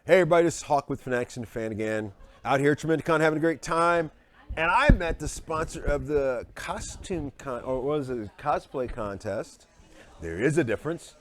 Hey everybody, this is Hawk with Fanatics and Fan again. Out here at Tremendicon having a great time. And I met the sponsor of the cosplay contest. There is a difference.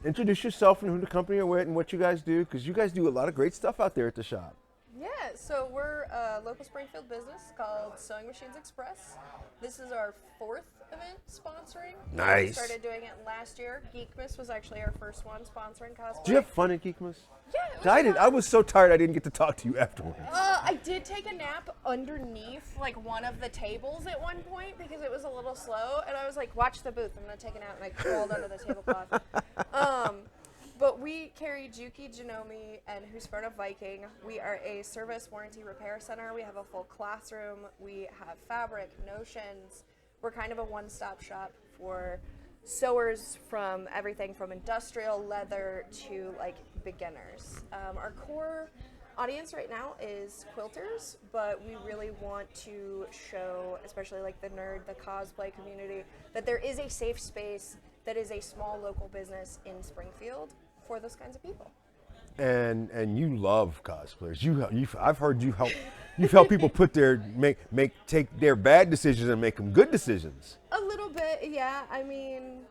Introduce yourself and who the company are with and what you guys do, because you guys do a lot of great stuff out there at the shop. Yeah, so we're a local Springfield business called Sewing Machines Express. This is our 4th event sponsoring. Nice. We started doing it last year. Geekmas was actually our first one sponsoring cosplay. Did you have fun at Geekmas? Yeah, it was I did. fun. I was so tired I didn't get to talk to you afterwards. I did take a nap underneath like one of the tables at one point because it was a little slow, and I was like, "Watch the booth. I'm gonna take a nap," and I crawled under the tablecloth. But we carry Juki, Janome, and Husqvarna Viking. We are a service warranty repair center. We have a full classroom. We have fabric, notions. We're kind of a one-stop shop for sewers from everything from industrial leather to like beginners. Our core audience right now is quilters, but we really want to show, especially like the nerd, the cosplay community, that there is a safe space that is a small local business in Springfield for those kinds of people. And you love cosplayers. I've heard you've helped people take their bad decisions and make them good decisions. A little bit, yeah. I mean,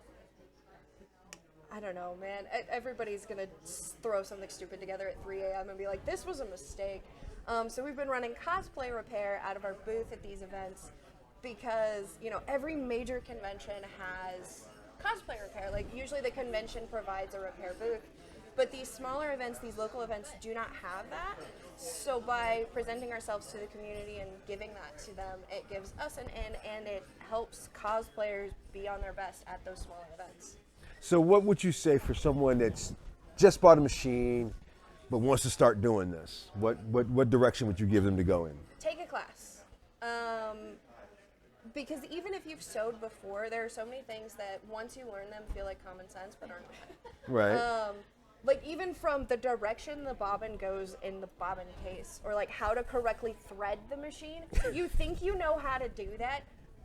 I don't know, man. Everybody's gonna throw something stupid together at 3 a.m. and be like, "This was a mistake." So we've been running cosplay repair out of our booth at these events because every major convention has cosplay repair. Like usually the convention provides a repair booth, but these smaller events, these local events, do not have that. So by presenting ourselves to the community and giving that to them, it gives us an in, and it helps cosplayers be on their best at those smaller events. So what would you say for someone that's just bought a machine but wants to start doing this? What direction would you give them to go in? Take a class. Because even if you've sewed before, there are so many things that once you learn them feel like common sense but aren't. Right. Like even from the direction the bobbin goes in the bobbin case, or like how to correctly thread the machine. You think you know how to do that.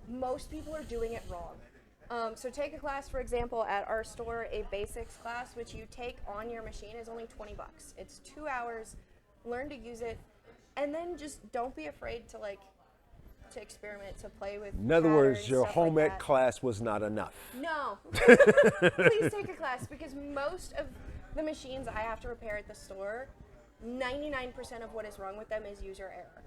Most people are doing it wrong. So take a class, for example, at our store, a basics class, which you take on your machine, is only $20. It's 2 hours. Learn to use it, and then just don't be afraid to to experiment, to play with. In other words, your home like ec class was not enough. No. Please take a class, because most of the machines I have to repair at the store, 99% of what is wrong with them is user error.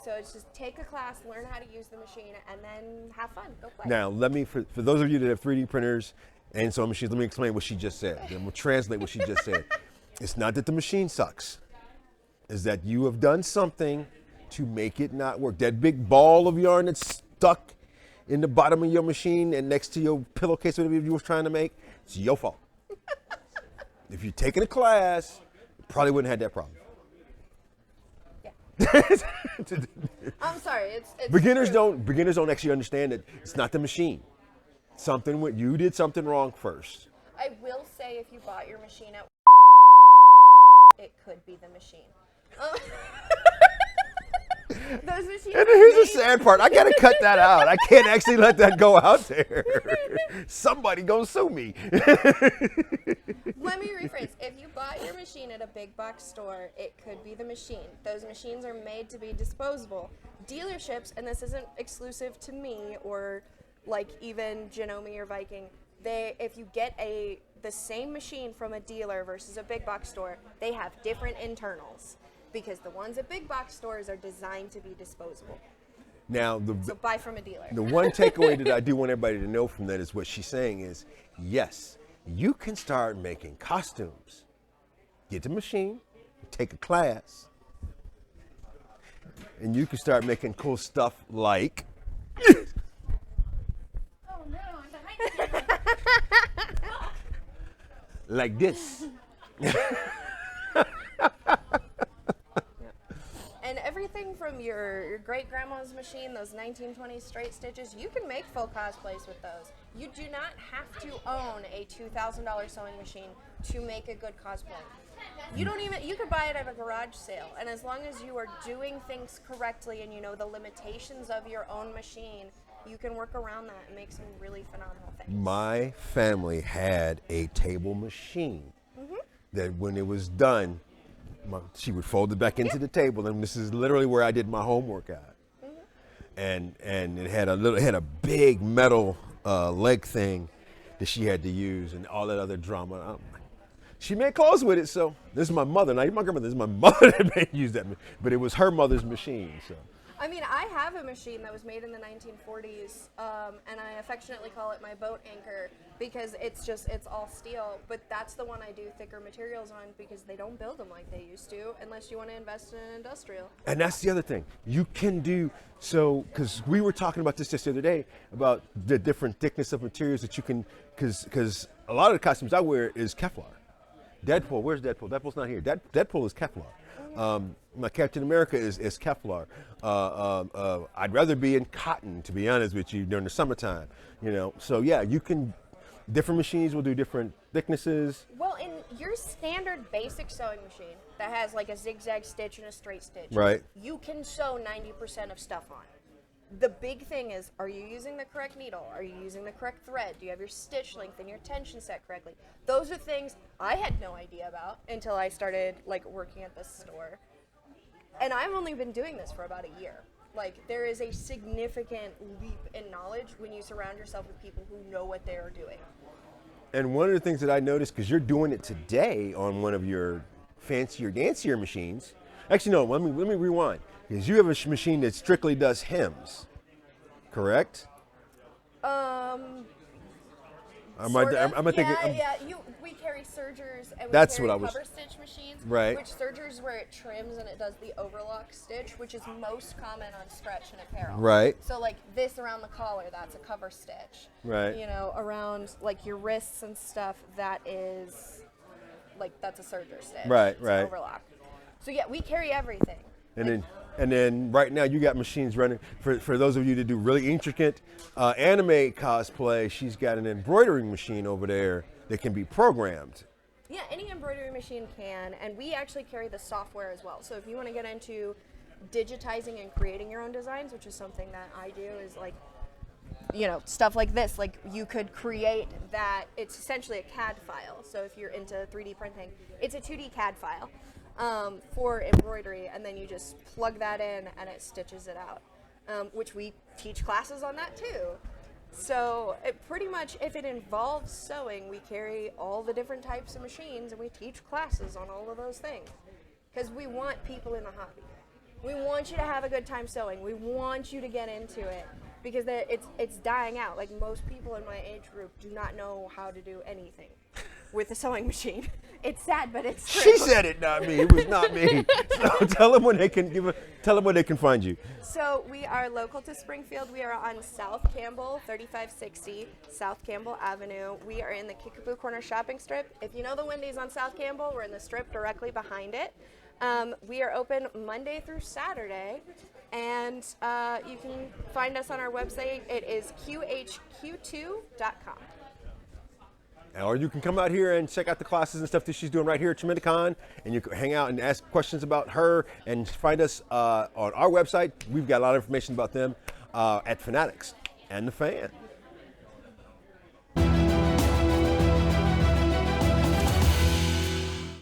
So it's just take a class, learn how to use the machine, and then have fun. Go play. Now, for those of you that have 3D printers and sewing machines, let me explain what she just said. And we'll translate what she just said. It's not that the machine sucks. It's that you have done something to make it not work. That big ball of yarn that's stuck in the bottom of your machine and next to your pillowcase, whatever you were trying to make, it's your fault. If you'd taken a class, you probably wouldn't have had that problem. Yeah. I'm sorry. It's beginners don't actually understand that it's not the machine. You did something wrong first. I will say, if you bought your machine at it could be the machine. Those machines. And here's the sad part. I gotta cut that out. I can't actually let that go out there. Somebody gonna sue me. Let me rephrase. If you bought your machine at a big box store, it could be the machine. Those machines are made to be disposable. Dealerships, and this isn't exclusive to me or like even Janome or Viking, if you get the same machine from a dealer versus a big box store, they have different internals, because the ones at big box stores are designed to be disposable. Now, So buy from a dealer. The one takeaway that I do want everybody to know from that is what she's saying is, yes, you can start making costumes. Get the machine, take a class, and you can start making cool stuff like. Oh no, I'm behind you. Like this. And everything from your great-grandma's machine, those 1920s straight stitches, you can make full cosplays with those. You do not have to own a $2,000 sewing machine to make a good cosplay. You could buy it at a garage sale, and as long as you are doing things correctly and you know the limitations of your own machine, you can work around that and make some really phenomenal things. My family had a table machine that when it was done, she would fold it back into the table, and this is literally where I did my homework at. And it had a big metal leg thing that she had to use, and all that other drama. She made clothes with it, so this is my mother. Not even my grandmother. This is my mother that used that, but it was her mother's machine. So. I mean, I have a machine that was made in the 1940s, and I affectionately call it my boat anchor because it's all steel. But that's the one I do thicker materials on because they don't build them like they used to unless you want to invest in an industrial. And that's the other thing. You can do so, because we were talking about this just the other day about the different thickness of materials that you can, because a lot of the costumes I wear is Kevlar. Deadpool, where's Deadpool? Deadpool's not here. Deadpool is Kevlar. My Captain America is Kevlar. I'd rather be in cotton, to be honest with you, during the summertime. So yeah, you can. Different machines will do different thicknesses. Well, in your standard basic sewing machine that has like a zigzag stitch and a straight stitch, right? You can sew 90% of stuff on. The big thing is, are you using the correct needle? Are you using the correct thread? Do you have your stitch length and your tension set correctly? Those are things I had no idea about until I started working at this store. And I've only been doing this for about a year. There is a significant leap in knowledge when you surround yourself with people who know what they are doing. And one of the things that I noticed, because you're doing it today on one of your fancier, dancier machines. Actually, no, let me rewind. Because you have a machine that strictly does hems, correct? I'm thinking. We carry sergers and we That's carry what I was- cover stitch machines. Right. Which sergers where it trims and it does the overlock stitch, which is most common on stretch and apparel. Right. So this around the collar, that's a cover stitch. Right. Around your wrists and stuff, that is that's a serger stitch. Right, It's right. An overlock. So yeah, we carry everything. And then right now you got machines running for those of you that do really intricate anime cosplay. She's got an embroidering machine over there that can be programmed. Yeah, any embroidery machine can, and we actually carry the software as well. So if you want to get into digitizing and creating your own designs, which is something that I do, is stuff like this. You could create that. It's essentially a CAD file. So if you're into 3D printing, it's a 2D CAD file. For embroidery, and then you just plug that in and it stitches it out, which we teach classes on that too. So it pretty much, if it involves sewing, we carry all the different types of machines and we teach classes on all of those things because we want people in the hobby. We want you to have a good time sewing. We want you to get into it because it's dying out. Most people in my age group do not know how to do anything with a sewing machine. It's sad, but it's true. She said it, not me. It was not me. So tell them where they can find you. So we are local to Springfield. We are on South Campbell, 3560 South Campbell Avenue. We are in the Kickapoo Corner shopping strip. If you know the Wendy's on South Campbell, we're in the strip directly behind it. We are open Monday through Saturday, and you can find us on our website. It is qhq2.com. Or you can come out here and check out the classes and stuff that she's doing right here at Tremendicon, and you can hang out and ask questions about her and find us on our website. We've got a lot of information about them at Fanatics and the Fan.